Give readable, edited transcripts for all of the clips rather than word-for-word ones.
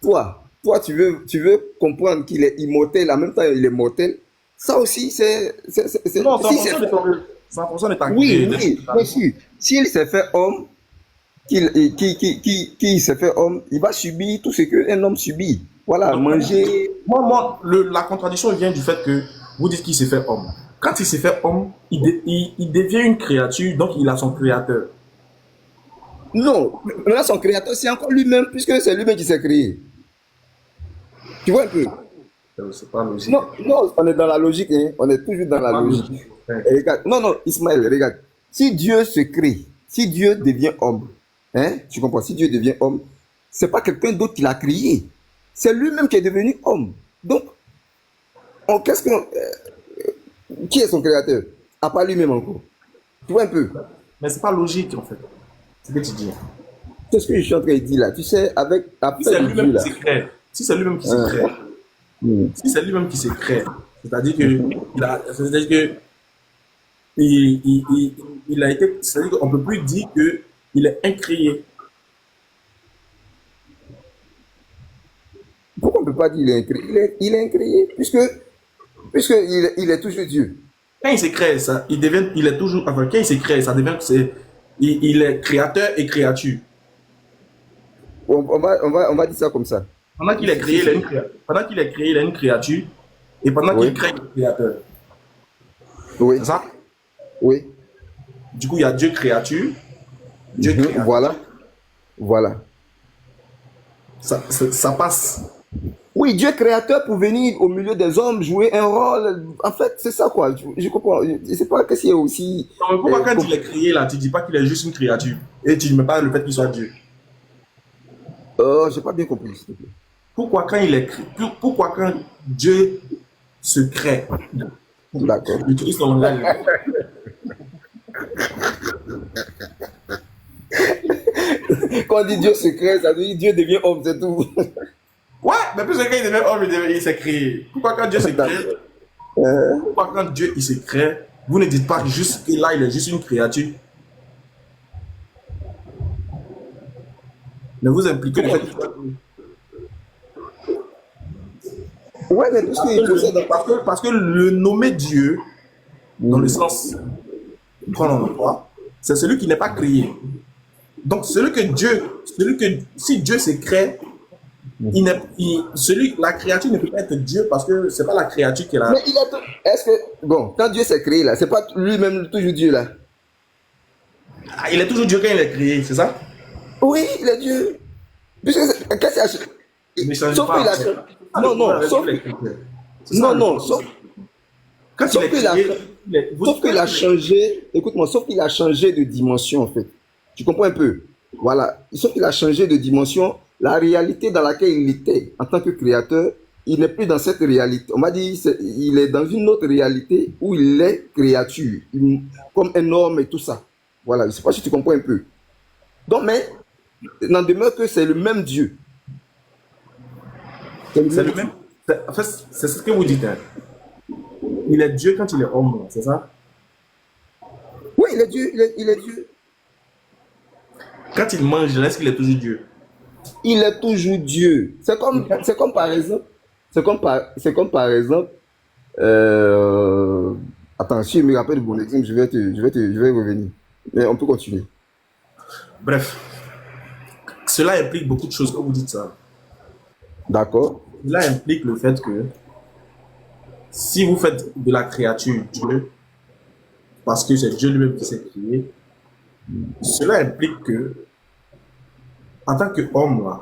toi, tu veux comprendre qu'il est immortel, en même temps il est mortel. Ça aussi, Non, c'est en si c'est fonction de fait. ton, c'est en fonction de ta, Oui, de oui, ta bien vie. sûr. S'il s'est fait homme, qui s'est fait homme, il va subir tout ce qu'un homme subit. Voilà, Donc, manger. la contradiction vient du fait que vous dites qu'il s'est fait homme. Quand il s'est fait homme, il devient une créature, donc il a son créateur. Non, là, son créateur, c'est encore lui-même, puisque c'est lui-même qui s'est créé. Tu vois un peu? C'est pas logique. Non, non, on est dans la logique, hein. On est toujours dans C'est la pas logique. logique, mon frère. Et regarde, non, non, Ismaël, regarde. Si Dieu se crée, si Dieu devient homme, hein, tu comprends? Si Dieu devient homme, c'est pas quelqu'un d'autre qui l'a créé. C'est lui-même qui est devenu homme. Donc, qu'est-ce qu'on, qui est son créateur? À part lui-même encore. Tu vois un peu? Mais c'est pas logique, en fait. C'est ce que tu dis. C'est ce que je suis en train de dire là. Tu sais, avec, Si après c'est de Dieu lui-même qui là. se crée, si c'est lui-même qui se Hein, crée, hmm, si c'est lui-même qui se crée, c'est-à-dire que mhm. c'est-à-dire que il a été, c'est-à-dire qu'on peut plus dire que il est incréé. Pourquoi on ne peut pas dire qu'il est incréé? Il est incréé, il est toujours Dieu. Quand il se crée, ça, il est toujours, enfin, quand il se crée, ça devient, il est créateur et créature. On va dire ça comme ça. Pendant qu'il est créé, il est une créature. Pendant qu'il est créé, il est une créature. Et pendant qu'il Oui, crée, il est créateur. oui, C'est ça? oui. Du coup, il y a Dieu créature, Dieu Mhm, créateur. voilà, voilà. Ça passe. Oui, Dieu créateur pour venir au milieu des hommes jouer un rôle. En fait, c'est ça quoi. Je comprends. Je ne sais pas qu'est-ce qu'il y a aussi. Non, mais pourquoi quand il est créé, là, tu dis pas qu'il est juste une créature et tu ne mets pas le fait qu'il soit Dieu? J'ai pas bien compris, s'il te plaît. Pourquoi quand il est créé, pourquoi quand Dieu se crée, D'accord. j'utilise son langage. Quand on dit Dieu se crée, ça veut dire Dieu devient homme, c'est tout. Ouais, mais plus quand il devient homme, il s'est créé. Pourquoi quand Dieu se crée, D'accord. Euh, pourquoi quand Dieu il se crée, vous ne dites pas juste que là il est juste une créature, mais vous impliquez le fait qu'il soit créé. ouais, mais tout ce qu'il possède. Parce que le nommer Dieu, dans le sens qu'on en emploie, c'est celui qui n'est pas créé. Donc si Dieu se crée, la créature ne peut pas être Dieu parce que c'est pas la créature qui est Mais là. il a tout. Est-ce que. Bon, quand Dieu s'est créé là, c'est pas lui-même toujours Dieu là. Ah, il est toujours Dieu quand il est créé, c'est ça? Oui, il est Dieu. Qu'est-ce qu'il a. Ne change Sauf qu'il pas. a. C'est ça le Non, problème non, avec les chrétiens. C'est ça non, le non, problème. Quand il sauf est qu'il a, créé, sauf qu'il a changé, écoute-moi, sauf qu'il a changé de dimension en fait. Tu comprends un peu? Voilà. Sauf qu'il a changé de dimension. La réalité dans laquelle il était en tant que créateur, il n'est plus dans cette réalité. On m'a dit, il est dans une autre réalité où il est créature, comme un homme et tout ça. Voilà. Je ne sais pas si tu comprends un peu. Donc, mais, n'en demeure que c'est le même Dieu. C'est le c'est même le Dieu. même. En fait, c'est ce que vous dites, hein. Il est Dieu quand il est homme, c'est ça? Oui, il est Dieu, il est Dieu. Quand il mange, est-ce qu'il est toujours Dieu? Il est toujours Dieu. C'est comme par exemple, c'est comme par exemple, euh, attends, si je me rappelle de mon exemple, je vais revenir. Mais on peut continuer. Bref, cela implique beaucoup de choses quand vous dites ça. D'accord? Cela implique le fait que si vous faites de la créature Dieu, parce que c'est Dieu lui-même qui s'est créé, cela implique que, en tant qu'homme, là,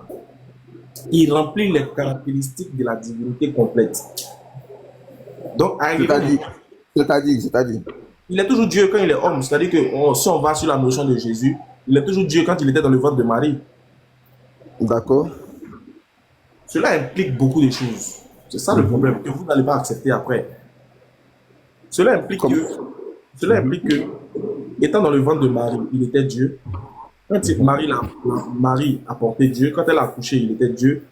il remplit les caractéristiques de la divinité complète. Donc, arrivé au moment, C'est-à-dire, c'est-à-dire. il est toujours Dieu quand il est homme. C'est-à-dire que si on va sur la notion de Jésus, il est toujours Dieu quand il était dans le ventre de Marie. D'accord? Cela implique beaucoup de choses. C'est ça le Mhm. problème que vous n'allez pas accepter après. Cela implique Comme, que, cela implique que, étant dans le ventre de Marie, il était Dieu. Quand Marie a porté Dieu, quand elle a accouché, il était Dieu.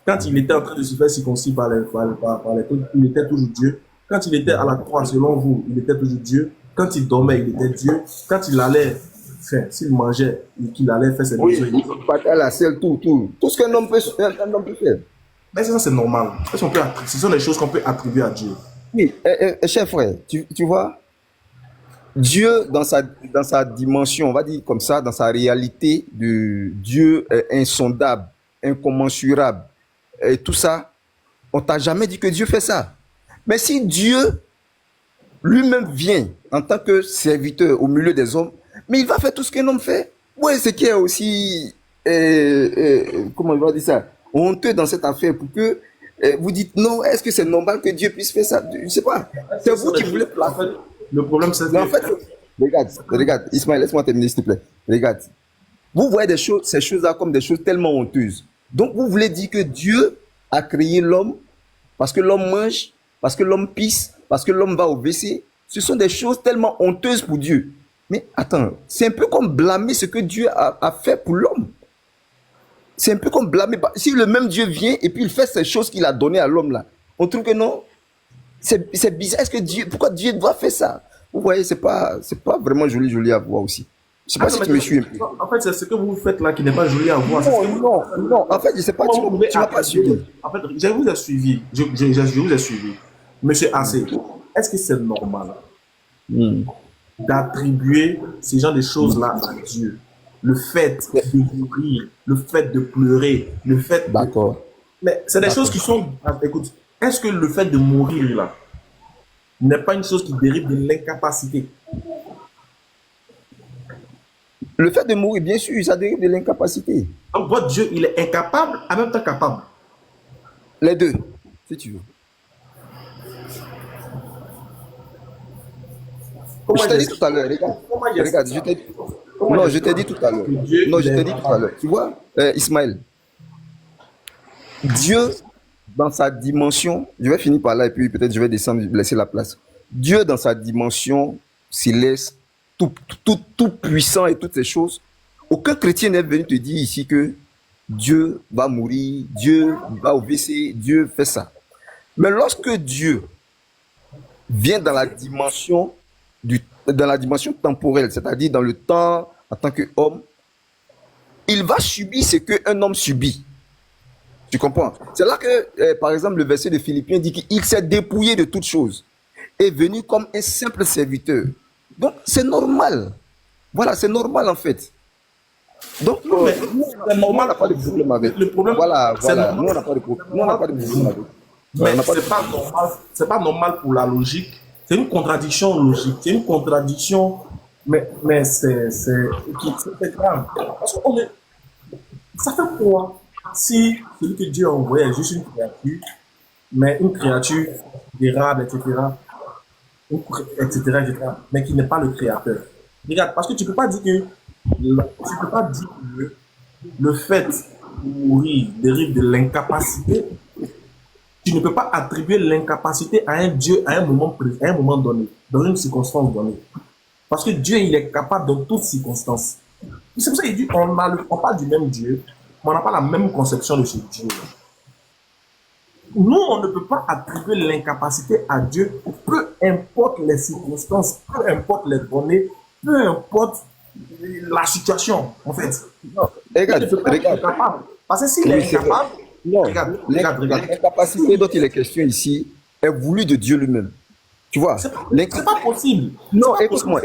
Quand il était en train de se faire circoncis par les trucs, il était toujours Dieu. Quand il était à la croix, selon vous, il était toujours Dieu. Quand il dormait, il était Dieu. Quand il allait faim, s'il mangeait et qu'il allait faire ses Oui, besoins, bataille, la selle, tout ce qu'un homme peut, un homme peut faire. mais ça, c'est normal. Ce sont des choses qu'on peut attribuer à Dieu. Oui, cher frère, tu vois, Dieu, dans sa dimension, on va dire comme ça, dans sa réalité de Dieu insondable, incommensurable, et tout ça, on t'a jamais dit que Dieu fait ça. Mais si Dieu lui-même vient en tant que serviteur au milieu des hommes, mais il va faire tout ce qu'un homme fait. Oui, ce qui est aussi, comment on va dire ça, honteux dans cette affaire pour que vous dites non, est-ce que c'est normal que Dieu puisse faire ça? Je ne sais pas. C'est vous qui voulez placer. En fait, le problème, c'est Mais en que fait, regarde, Ismaël, laisse-moi terminer s'il te plaît. Regarde, vous voyez des choses, ces choses-là comme des choses tellement honteuses. Donc vous voulez dire que Dieu a créé l'homme parce que l'homme mange, parce que l'homme pisse, parce que l'homme va au WC. Ce sont des choses tellement honteuses pour Dieu. Mais attends, c'est un peu comme blâmer ce que Dieu a fait pour l'homme. C'est un peu comme blâmer. Si le même Dieu vient et puis il fait ces choses qu'il a données à l'homme là, on trouve que non. C'est bizarre. Est-ce que Dieu, pourquoi Dieu doit faire ça? Vous voyez, c'est pas vraiment joli à voir aussi. Je sais pas si tu me suis un peu. en fait, c'est ce que vous faites là qui n'est pas joli à voir. Non. En fait, je sais pas, tu m'as pas suivi. En fait, je vous ai suivi. Je vous ai suivi. Monsieur AC, est-ce que c'est normal d'attribuer ces genre de choses-là à Dieu? Le fait de mourir, le fait de pleurer, le fait de... D'accord. Mais c'est des choses qui sont... Écoute, est-ce que le fait de mourir là n'est pas une chose qui dérive de l'incapacité? Le fait de mourir, bien sûr, ça dérive de l'incapacité. Donc, votre Dieu, il est incapable, en même temps capable. Les deux, si tu veux. Je t'ai dit tout à l'heure, regarde, je t'ai dit. Non, je t'ai dit tout à l'heure. Non, je t'ai dit tout à l'heure. Tu vois, Ismaël, Dieu, dans sa dimension, je vais finir par là et puis peut-être je vais descendre, laisser la place. Dieu, dans sa dimension céleste, tout puissant et toutes ces choses, aucun chrétien n'est venu te dire ici que Dieu va mourir, Dieu va au WC, Dieu fait ça. Mais lorsque Dieu vient dans la dimension temporelle, c'est-à-dire dans le temps en tant qu'homme, il va subir ce qu'un homme subit. Tu comprends? C'est là que, par exemple, le verset de Philippiens dit qu'il s'est dépouillé de toutes choses, est venu comme un simple serviteur. Donc, c'est normal. Voilà, c'est normal en fait. Donc, c'est normal. On n'a pas de problème avec. Le problème, voilà. Nous, on n'a pas de problème avec. Mais c'est pas normal pour la logique. C'est une contradiction logique. C'est une contradiction, mais c'est grave. Parce que ça fait quoi si celui que Dieu a envoyé est juste une créature, mais une créature d'érable, etc., mais qui n'est pas le créateur. Regarde, parce que tu peux pas dire que le fait de mourir dérive de l'incapacité. Tu ne peux pas attribuer l'incapacité à un Dieu à un moment donné, dans une circonstance donnée. Parce que Dieu, il est capable dans toutes circonstances. C'est pour ça qu'il dit, on parle du même Dieu, mais on n'a pas la même conception de ce Dieu. Nous, on ne peut pas attribuer l'incapacité à Dieu, peu importe les circonstances, peu importe les données, peu importe la situation, en fait. Non, regarde. Parce que s'il est incapable, non, regarde. L'incapacité dont il est question ici est voulue de Dieu lui-même. Tu vois? C'est pas possible. Non, écoute-moi.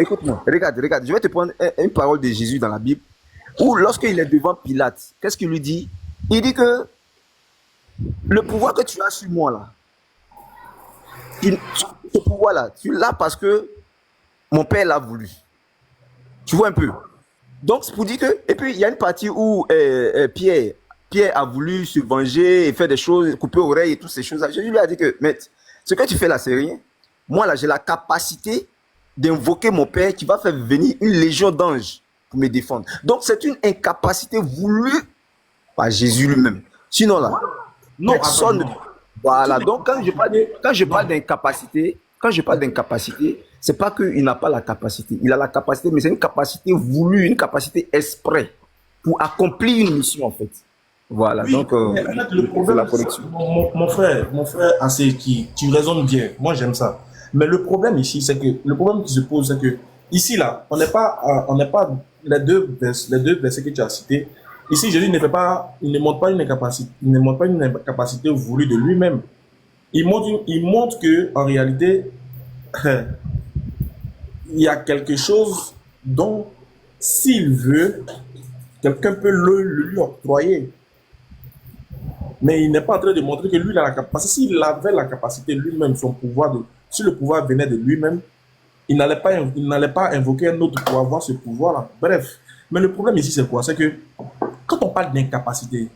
Regarde. Je vais te prendre une parole de Jésus dans la Bible où lorsqu'il est devant Pilate, qu'est-ce qu'il lui dit? Il dit que le pouvoir que tu as sur moi là, ce pouvoir là, tu l'as parce que mon père l'a voulu. Tu vois un peu? Donc, c'est pour dire que... Et puis, il y a une partie où Pierre a voulu se venger et faire des choses, couper oreilles et toutes ces choses-là. Jésus lui a dit que, mais ce que tu fais là, c'est rien. Moi, là, j'ai la capacité d'invoquer mon Père qui va faire venir une légion d'anges pour me défendre. Donc, c'est une incapacité voulue par Jésus lui-même. Sinon, là, non, personne... Voilà, donc quand je parle d'incapacité, c'est pas qu'il n'a pas la capacité. Il a la capacité, mais c'est une capacité voulue, une capacité exprès pour accomplir une mission, en fait. Voilà, oui, donc le problème, la connexion. Mon frère, tu raisonnes bien. Moi, j'aime ça. Mais le problème ici, c'est que le problème qui se pose, c'est que Ici, là, on n'est pas les deux versets que tu as cités. Ici, Jésus ne fait pas, il ne montre pas une incapacité, il ne montre pas une incapacité voulue de lui-même. Il montre que, en réalité, il y a quelque chose dont, s'il veut, quelqu'un peut le lui octroyer. Mais il n'est pas en train de montrer que lui, il a la capacité. Parce que s'il avait la capacité lui-même, son pouvoir, si le pouvoir venait de lui-même, il n'allait pas invoquer un autre pour avoir ce pouvoir-là. Bref. Mais le problème ici, c'est quoi? C'est que quand on parle d'incapacité,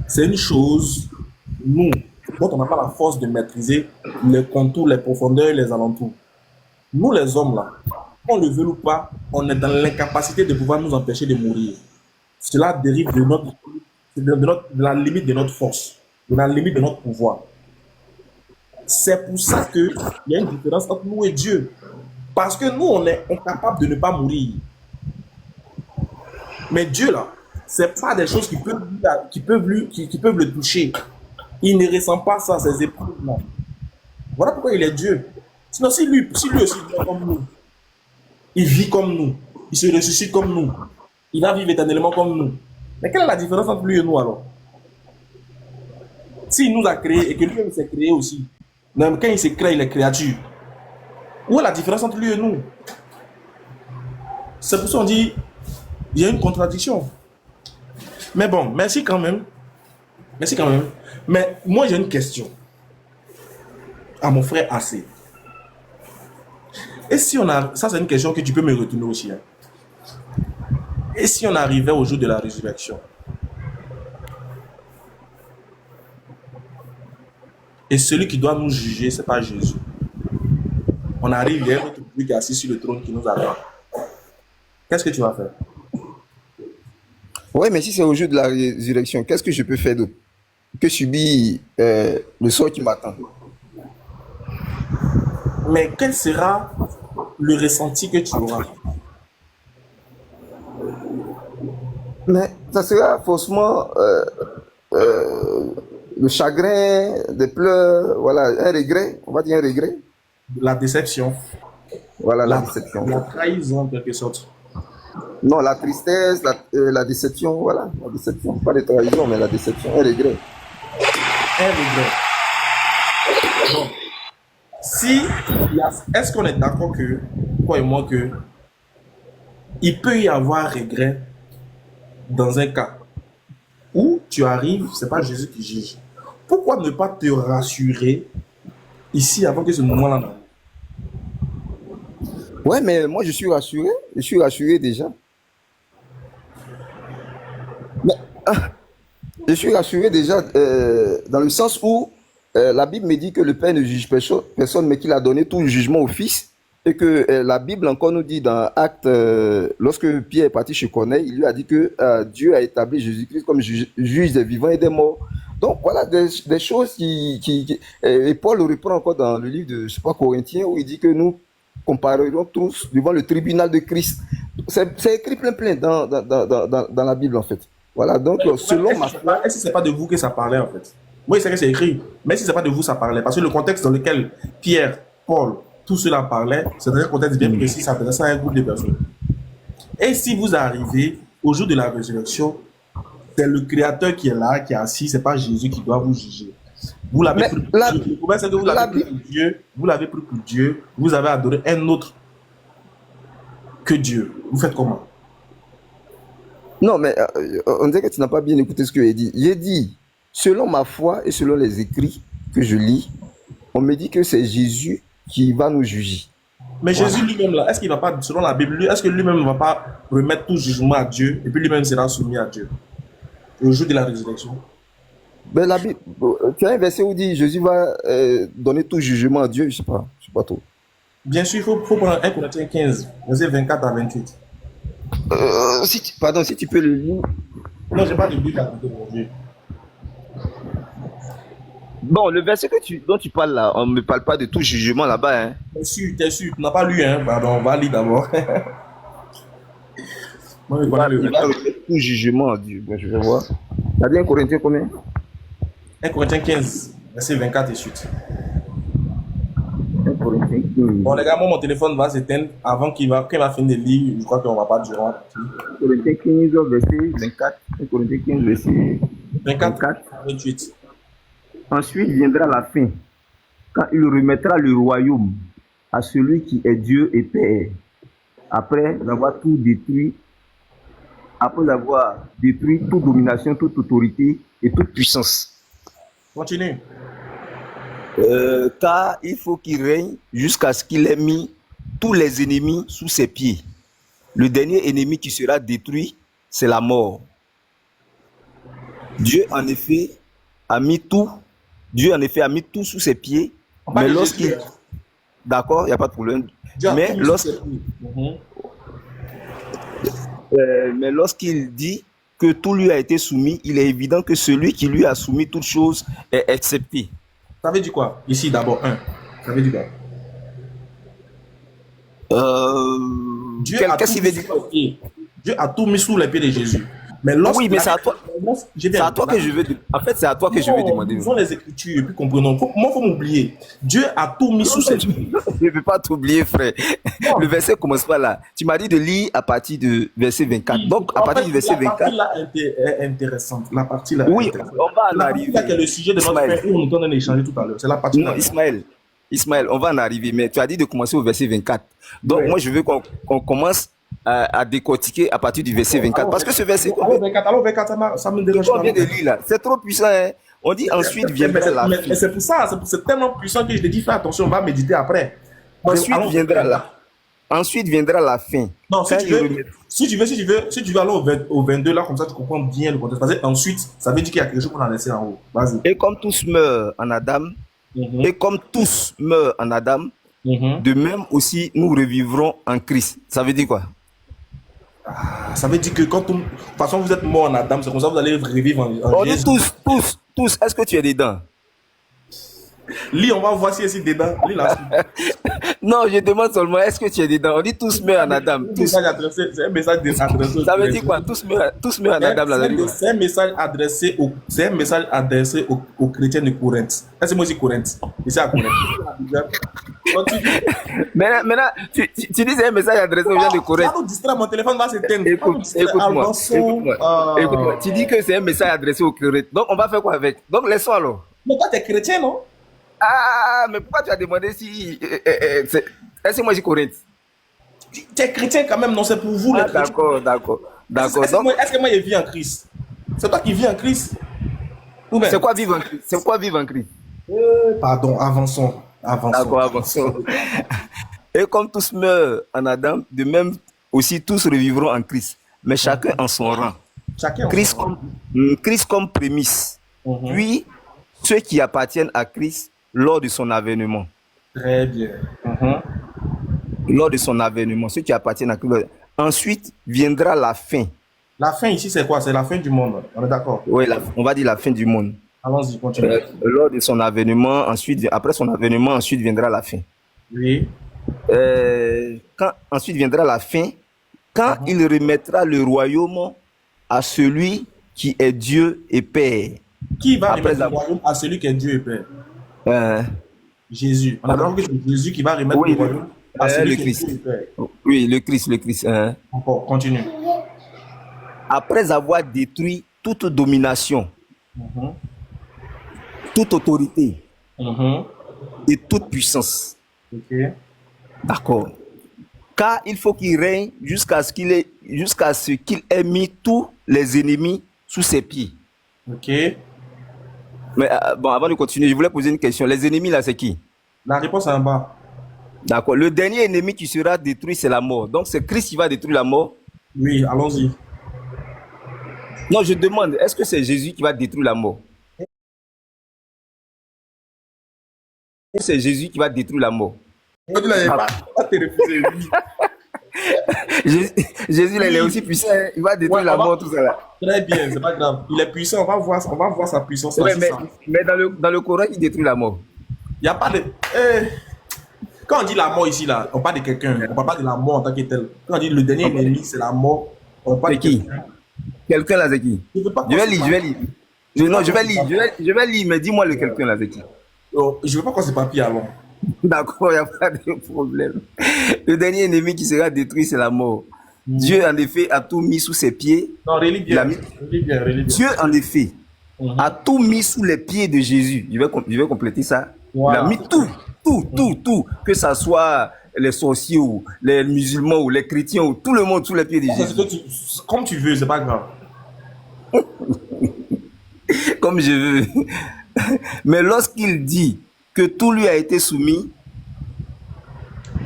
c'est une chose, nous, dont on n'a pas la force de maîtriser les contours, les profondeurs, les alentours. Nous, les hommes, là, on le veut ou pas, on est dans l'incapacité de pouvoir nous empêcher de mourir. Cela dérive de la limite de notre force, de la limite de notre pouvoir. C'est pour ça qu'il y a une différence entre nous et Dieu. Parce que nous, on est incapable de ne pas mourir. Mais Dieu, là, c'est pas des choses qui peuvent le toucher. Il ne ressent pas ça, ces épreuves-là. Voilà pourquoi il est Dieu. Sinon, si lui aussi vit comme nous, il vit comme nous, il se ressuscite comme nous, il va vivre éternellement comme nous. Mais quelle est la différence entre lui et nous alors? S'il nous a créés et que lui-même s'est créé aussi, même quand il s'est créé, il est créature. Où est la différence entre lui et nous? C'est pour ça qu'on dit il y a une contradiction. Mais bon, merci quand même. Merci quand même. Mais moi, j'ai une question à mon frère AC. Et si on a. Ça, c'est une question que tu peux me retourner aussi. Hein. Et si on arrivait au jour de la résurrection? Et celui qui doit nous juger, ce n'est pas Jésus. On arrive, il y a un autre qui est assis sur le trône qui nous attend. Qu'est-ce que tu vas faire? Oui, mais si c'est au jour de la résurrection, qu'est-ce que je peux faire d'autre que subir le sort qui m'attend? Mais quel sera le ressenti que tu auras? Mais ça sera forcément le chagrin, des pleurs, voilà, un regret, on va dire un regret. La déception. Voilà, la déception. La trahison, en quelque sorte. Non, la tristesse, la déception, voilà, la déception. Pas de trahison, mais la déception, un regret. Un regret. Bon. Est-ce qu'on est d'accord que, toi et moi, que il peut y avoir regret dans un cas où tu arrives, c'est pas Jésus qui juge. Pourquoi ne pas te rassurer ici avant que ce moment-là n'arrive? Ouais, mais moi je suis rassuré déjà. Mais, je suis rassuré déjà dans le sens où la Bible me dit que le Père ne juge personne, mais qu'il a donné tout le jugement au Fils. Et que la Bible encore nous dit dans Actes, lorsque Pierre est parti chez Corneille, il lui a dit que Dieu a établi Jésus-Christ comme juge des vivants et des morts. Donc voilà des choses et Paul le reprend encore dans le livre de, je sais pas, Corinthiens, où il dit que nous comparerons tous devant le tribunal de Christ. C'est écrit plein dans la Bible en fait. Voilà, donc selon ma foi. Est-ce que c'est pas de vous que ça parlait en fait? Oui, c'est que c'est écrit, mais si c'est pas de vous, ça parlait. Parce que le contexte dans lequel Pierre, Paul, tout cela parlait, c'est dans un contexte bien précis, ça s'adresse à un groupe de personnes. Et si vous arrivez au jour de la résurrection, c'est le Créateur qui est là, qui est assis, c'est pas Jésus qui doit vous juger. Vous l'avez pris pour Dieu. Le problème, c'est que vous l'avez pris pour Dieu, vous l'avez pris pour Dieu, vous avez adoré un autre que Dieu. Vous faites comment? Non, mais on dirait que tu n'as pas bien écouté ce que j'ai dit. J'ai dit, selon ma foi et selon les écrits que je lis, on me dit que c'est Jésus qui va nous juger. Mais voilà. Jésus lui-même, là, est-ce qu'il va pas, selon la Bible, est-ce que lui-même ne va pas remettre tout jugement à Dieu et puis lui-même sera soumis à Dieu au jour de la résurrection? Ben, la Bible, tu as un verset où dit Jésus va donner tout jugement à Dieu, je sais pas trop. Bien sûr, il faut prendre 1 Corinthiens 15, verset 24 à 28. Si tu peux le lire. Non, je n'ai pas de Bible à côté aujourd'hui. Bon, le verset dont tu parles là, on ne me parle pas de tout jugement là-bas. Hein. T'es sûr, tu n'as pas lu, hein? Pardon, on va lire d'abord. Moi, il va tout jugement à Dieu. Ben, je vais voir. Tu as dit 1 Corinthiens combien? 1 Corinthiens 15, verset 24 et suite. 1 Corinthiens Bon, 15. les gars, moi, mon téléphone va s'éteindre avant qu'il va finir de lire. Je crois qu'on va pas durer. 1 Corinthiens 15, verset 24. 1 Corinthiens 15, verset 24, 24. 28. Ensuite viendra la fin, quand il remettra le royaume à celui qui est Dieu et Père, après avoir tout détruit, après avoir détruit toute domination, toute autorité et toute puissance. Continue. Car il faut qu'il règne jusqu'à ce qu'il ait mis tous les ennemis sous ses pieds. Le dernier ennemi qui sera détruit, c'est la mort. Dieu en effet a mis tout sous ses pieds, On parle mais de lorsqu'il... Jésus. D'accord, il n'y a pas de problème. Dieu a Mais tout mis sous ses pieds. mais lorsqu'il dit que tout lui a été soumis, il est évident que celui qui lui a soumis toutes choses est accepté. Ça veut dire quoi? Ici, d'abord, ça veut dire quoi? Dieu a Qu'est-ce tout qu'il veut mis dire? sous les pieds. Dieu a tout mis sous les pieds de Jésus. Mais Oui, mais c'est à toi. Je C'est à toi que je veux. En fait, c'est à toi que je veux demander. Lisons les Écritures et puis comprenons. Moi, il faut m'oublier. Dieu a tout mis sous ses pieds. Je ne veux pas t'oublier, frère. Non. Le verset commence pas là. Tu m'as dit de lire à partir de verset 24. Donc, à partir du verset La partie 24. là est intéressante. La partie là. Oui, est intéressante. on va en La partie arriver. là qui est le sujet de notre Ismaël. frère où on est en train d'échanger tout à l'heure. C'est la partie Non, là. Ismaël, on va en arriver, mais tu as dit de commencer au verset 24. Donc, Ouais. moi, je veux qu'on commence à décortiquer à partir du verset 24. Parce que ce verset Alors 24, ça me dérange qu'on pas. vient de lire là, c'est trop puissant. Hein? On dit ensuite viendra la Mais fin. c'est pour ça, c'est tellement puissant que je te dis, fais attention, on va méditer après. Ensuite viendra la fin. Non, Quand il remet- si tu veux aller au 22 là, comme ça tu comprends bien le contexte. Parce que ensuite, ça veut dire qu'il y a quelque chose qu'on a laissé en haut. Vas-y. Et comme tous meurent en Adam, Mhm. et comme tous meurent en Adam, Mhm. de même aussi nous revivrons en Christ. Ça veut dire quoi? Ça veut dire que quand de toute façon vous êtes mort en Adam, c'est comme ça que vous allez revivre en On dit Jésus. tous. Est-ce que tu es dedans? Lis, on va voir si c'est dedans. Lis la suite. Non, je demande seulement, est-ce que tu es dedans? On dit tous meurent en Adam. Tous. C'est un message adressé. Ça veut dire quoi? Tous meurent en Adam. Là, ça veut dire quoi? C'est un message adressé aux chrétiens de Corinthe. Est-ce que moi aussi Corinthe? Ici à Corinthe. Continue. Maintenant, tu dis c'est un message adressé aux gens de Corinthe. Ça nous distrait, mon téléphone va s'éteindre. Écoute-moi. Écoute-moi. Tu dis que c'est un message adressé aux Corinthe. Donc, on va faire quoi avec? Donc, laissons alors. Mais toi, tu es chrétien, non? Ah, mais pourquoi tu as demandé si... Est-ce que moi, j'ai Corinthe? Tu es chrétien quand même, non? C'est pour vous, les chrétiens. D'accord. Est-ce que moi, je vis en Christ? C'est toi qui vis en Christ? Ou bien? C'est quoi vivre en Christ? C'est quoi vivre en Christ? Pardon, avançons. D'accord, avançons. Et comme tous meurent en Adam, de même aussi tous revivront en Christ, mais chacun en son rang. Chacun. Christ comme prémisse. Puis, ceux qui appartiennent à Christ lors de son avènement. Très bien. Lors de son avènement, ceux qui appartiennent à Christ. Ensuite viendra la fin. La fin ici, c'est quoi? C'est la fin du monde. On est d'accord? Oui, on va dire la fin du monde. Allons-y, continue. Lors de son avènement, après son avènement, ensuite viendra la fin. Oui. Ensuite viendra la fin, quand il remettra le royaume à celui qui est Dieu et Père. Qui va remettre le royaume à celui qui est Dieu et Père? Jésus. On a d'accord que c'est Jésus qui va remettre le royaume à celui qui est Dieu et Père. Oui, le Christ. Encore, continue. Après avoir détruit toute domination, toute autorité et toute puissance. Ok. D'accord. Car il faut qu'il règne jusqu'à ce qu'il ait mis tous les ennemis sous ses pieds. Ok. Mais bon, avant de continuer, je voulais poser une question. Les ennemis là, c'est qui? La réponse est en bas. D'accord. Le dernier ennemi qui sera détruit, c'est la mort. Donc c'est Christ qui va détruire la mort. Oui, allons-y. Non, je demande, est-ce que c'est Jésus qui va détruire la mort? C'est Jésus qui va détruire la mort. Jésus, là, il est aussi puissant. Il va détruire la mort, tout ça là. Très bien, c'est pas grave. Il est puissant, on va voir sa puissance. Ouais, mais dans le Coran, il détruit la mort. Il n'y a pas de... Quand on dit la mort ici, là, on parle de quelqu'un. On ne parle pas de la mort en tant que tel. Quand on dit le dernier ennemi, c'est la mort, on parle de qui? quelqu'un. Quelqu'un là, c'est qui? Je vais lire. Je vais lire, mais dis-moi le quelqu'un là, c'est qui? Je ne veux pas qu'on se papier alors. D'accord, il n'y a pas de problème. Le dernier ennemi qui sera détruit, c'est la mort. Mhm. Dieu, en effet, a tout mis sous ses pieds. Non, relis Il a bien. mis... Relis bien, relis bien. Dieu, en effet, a Mhm. tout mis sous les pieds de Jésus. Je vais compléter ça. Il a Voilà. mis tout, tout, tout, tout. Que ça soit les sorciers ou les musulmans ou les chrétiens ou tout le monde sous les pieds de C'est ce que Jésus. comme tu veux, c'est pas grave. Comme je veux. Mais lorsqu'il dit que tout lui a été soumis,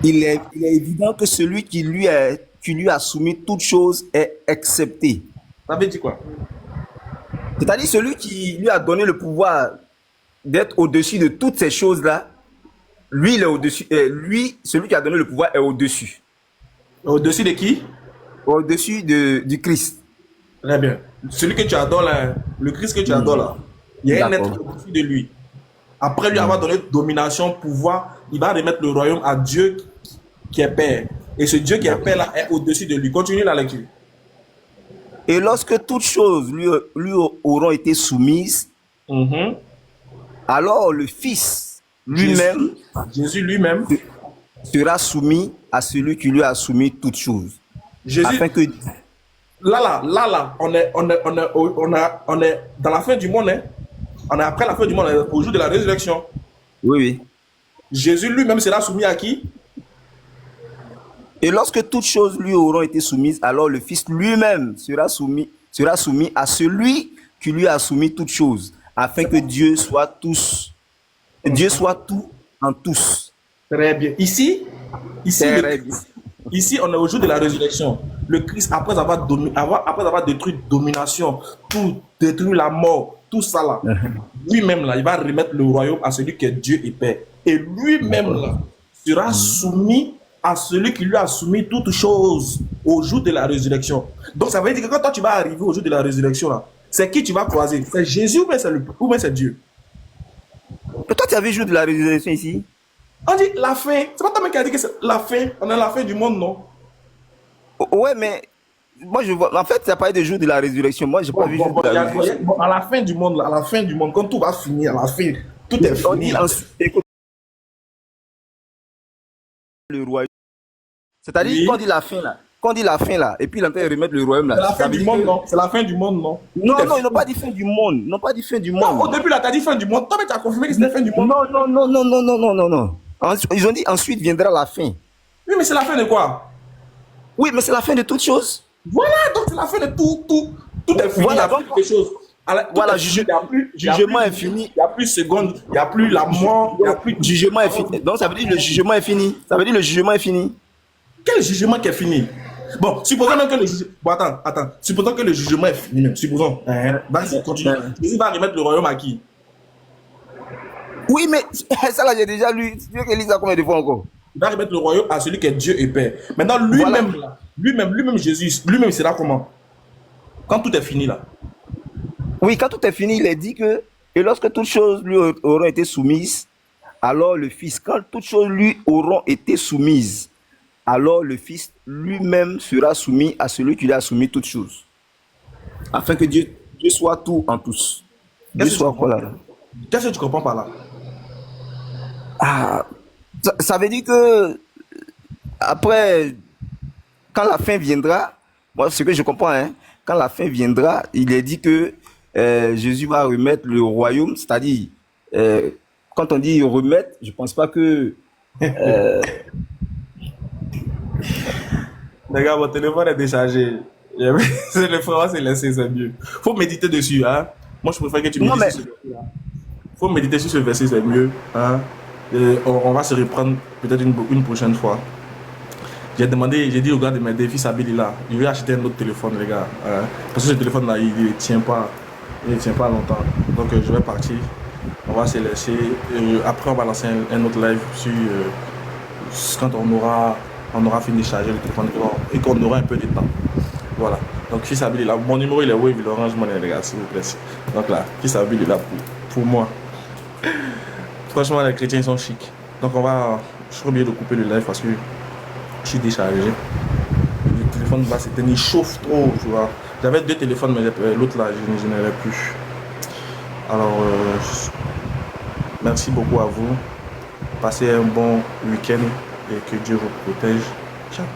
il est évident que celui qui lui a soumis toute chose est accepté. Ça veut dire quoi? C'est-à-dire celui qui lui a donné le pouvoir d'être au-dessus de toutes ces choses-là, lui, il est au-dessus. Lui, celui qui a donné le pouvoir est au-dessus. Au-dessus de qui? Au-dessus du Christ. Très bien. Celui que tu adores là, le Christ que tu adores là, il y a un être D'accord. au-dessus de lui. Après lui avoir donné domination, pouvoir, il va remettre le royaume à Dieu qui est Père. Et ce Dieu qui est Père là est au-dessus de lui. Continue la lecture. Et lorsque toutes choses lui auront été soumises, Mhm. alors le Fils Jésus, lui-même Jésus lui-même, sera soumis à celui qui lui a soumis toutes choses. Jésus, Afin que... là, on est dans la fin du monde, hein. On est après la fin du monde, on est au jour de la résurrection. Oui, oui. Jésus lui-même sera soumis à qui? Et lorsque toutes choses lui auront été soumises, alors le Fils lui-même sera soumis à celui qui lui a soumis toutes choses, afin que Dieu soit tout en tous. Très bien. Ici, Très bien. ici, on est au jour de la résurrection. Le Christ, après avoir détruit domination, tout, détruit la mort, tout ça là, lui-même là, il va remettre le royaume à celui qui est Dieu et Père. Et lui-même là, sera soumis à celui qui lui a soumis toutes choses au jour de la résurrection. Donc ça veut dire que quand toi tu vas arriver au jour de la résurrection là, c'est qui tu vas croiser? C'est Jésus ou bien c'est Dieu? Et toi, tu avais joué de la résurrection ici? On dit la fin. C'est pas toi qui as dit que c'est la fin. On est à la fin du monde, non? Ouais, mais moi, je vois. En fait, ça parlait de jour de la résurrection. Moi, j'ai pas vu jour de la résurrection. Bon, à la fin du monde, là, à la fin du monde, quand tout va finir, à la fin, tout est On fini dit là. ensuite, écoute, le royaume. C'est-à-dire, Oui. quand on dit la fin là, quand on dit la fin là, et puis il est en train de remettre le royaume C'est là, la ça fin veut du dire monde, que. non? C'est la fin du monde, non? Tout Non, est non, ils n'ont fini. pas dit fin du monde. Ils n'ont pas dit fin du Non, au monde. début là, t'as dit fin du monde. Toi, mais tu as confirmé que c'était la fin du monde. Non, non, non, non, non, non, non, non, non. Ils ont dit ensuite viendra la fin. Oui, mais c'est la fin de quoi? Oui, mais c'est la fin de toutes choses. Voilà, donc c'est la fin de tout. Tout est fini, il n'y Voilà, a plus donc, de choses. Tout voilà, est fini, il n'y a plus, jugement infini. il y a plus seconde, il n'y a plus la mort, il n'y a plus. Jugement est fini. Donc, ça veut dire que le jugement est fini. Ça veut dire que le jugement est fini. Quel jugement qui est fini? Bon, supposons même que le jugement. Bon, attends. Supposons que le jugement est fini, même. Supposons. Vas-y, continue. Jésus va remettre le royaume à qui? Oui, mais ça là, j'ai déjà lu. Tu veux que je lise ça combien de fois encore? Il va remettre le royaume à celui qui est Dieu et Père. Maintenant, lui-même, Voilà. là, lui-même, Jésus, lui-même, c'est là comment? Quand tout est fini, là. Oui, quand tout est fini, il est dit que, et lorsque toutes choses lui auront été soumises, alors le Fils, quand toutes choses lui auront été soumises, alors le Fils lui-même sera soumis à celui qui lui a soumis toutes choses, afin que Dieu soit tout en tous. Dieu Qu'est-ce que tu soit quoi comprends? là? Qu'est-ce que tu comprends par là? Ah, ça veut dire que, après, quand la fin viendra, moi, ce que je comprends, hein, quand la fin viendra, il est dit que Jésus va remettre le royaume, c'est-à-dire, quand on dit remettre, je pense pas que... Regarde, mon téléphone est déchargé. C'est le frère, c'est laissé, c'est mieux. Faut méditer dessus, hein. Moi, je préfère que tu Non, médites mais... sur ce verset-là. Faut méditer sur ce verset, c'est mieux, hein. On va se reprendre peut-être une prochaine fois. J'ai dit au gars de m'aider, fils Abili là, je vais acheter un autre téléphone, les gars. Hein. Parce que ce téléphone-là, il ne tient pas longtemps. Donc, je vais partir. On va se laisser. Après, on va lancer un autre live sur quand on aura fini de charger le téléphone et qu'on aura un peu de temps. Voilà. Donc, fils Abili là, mon numéro il est Wave, l'Orange Money, les gars, s'il vous plaît. Donc là, fils Abili là pour moi. Franchement, les chrétiens ils sont chics. Donc, je suis obligé de couper le live parce que je suis déchargé. Le téléphone va s'éteindre, il chauffe trop, tu vois. J'avais deux téléphones, mais l'autre là, je n'en avais plus. Alors, merci beaucoup à vous. Passez un bon week-end et que Dieu vous protège. Ciao.